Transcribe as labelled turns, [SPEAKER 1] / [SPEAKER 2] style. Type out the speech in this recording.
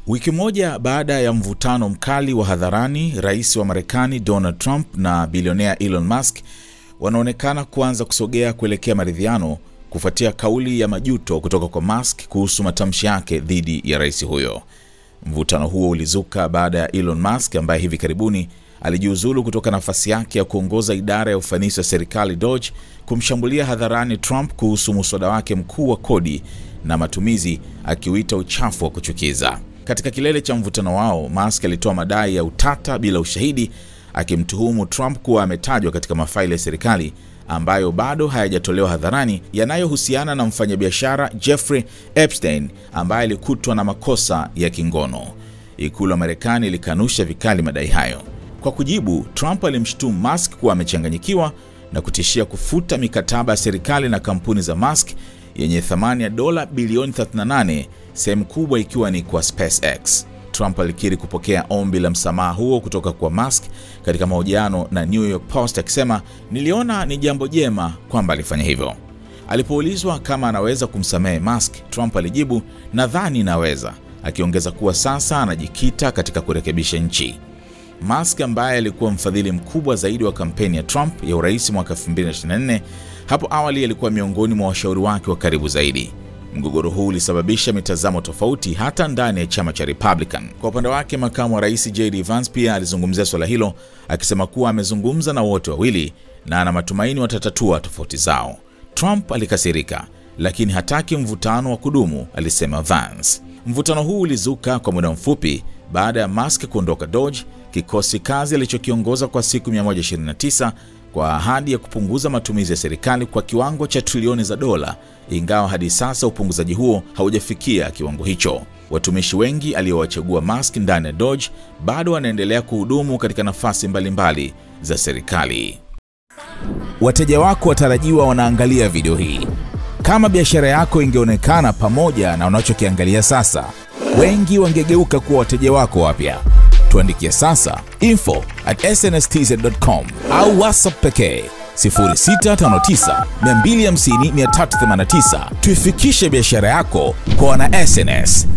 [SPEAKER 1] Wiki moja baada ya mvutano mkali wa hadharani, rais wa Marekani Donald Trump na bilionea Elon Musk wanaonekana kuanza kusogea kuelekea maridhiano kufuatia kauli ya majuto kutoka kwa Musk kuhusu matamshi yake dhidi ya rais huyo. Mvutano huo ulizuka baada ya Elon Musk ambaye hivi karibuni alijiuzulu kutoka nafasi yake ya kuongoza idara ya ufanisi wa serikali DOGE kumshambulia hadharani Trump kuhusu muswada wake mkuu wa kodi na matumizi, akiuita uchafu wa kuchukiza. Katika kilele cha mvutano wao, Musk alitoa madai ya utata bila ushahidi, akimtuhumu Trump kuwa ametajwa katika mafaili ya serikali ambayo bado hayajatolewa hadharani yanayohusiana na mfanyabiashara Jeffrey Epstein ambaye alikutwa na makosa ya kingono. Ikulu ya Marekani ilikanusha vikali madai hayo. Kwa kujibu, Trump alimshutumu Musk kuwa amechanganyikiwa na kutishia kufuta mikataba ya serikali na kampuni za Musk yenye thamani ya dola bilioni 38, sehemu kubwa ikiwa ni kwa SpaceX. Trump alikiri kupokea ombi la msamaha huo kutoka kwa Musk katika mahojiano na New York Post, akisema, "Niliona ni jambo jema kwamba alifanya hivyo." Alipoulizwa kama anaweza kumsamehe Musk, Trump alijibu, "Nadhani naweza," akiongeza kuwa sasa anajikita katika kurekebisha nchi. Musk ambaye alikuwa mfadhili mkubwa zaidi wa kampeni ya Trump ya urais mwaka 2024, hapo awali alikuwa miongoni mwa washauri wake wa karibu zaidi. Mgogoro huu ulisababisha mitazamo tofauti hata ndani ya chama cha Republican. Kwa upande wake, makamu wa rais JD Vance pia alizungumzia swala hilo, akisema kuwa amezungumza na wote wawili na ana matumaini watatatua tofauti zao. Trump alikasirika, lakini hataki mvutano wa kudumu, alisema Vance. Mvutano huu ulizuka kwa muda mfupi baada ya Musk kuondoka DOGE, kikosi kazi alichokiongoza kwa siku 129, kwa ahadi ya kupunguza matumizi ya serikali kwa kiwango cha trilioni za dola, ingawa hadi sasa upunguzaji huo haujafikia kiwango hicho. Watumishi wengi aliowachagua Musk ndani ya DOGE bado wanaendelea kuhudumu katika nafasi mbalimbali za serikali. Wateja wako watarajiwa wanaangalia video hii. Kama biashara yako ingeonekana pamoja na unachokiangalia sasa, wengi wangegeuka kuwa wateja wako wapya. Tuandikie sasa info@snstz.com au WhatsApp pekee 0659 250 389. Tuifikishe biashara yako kwa wana SNS.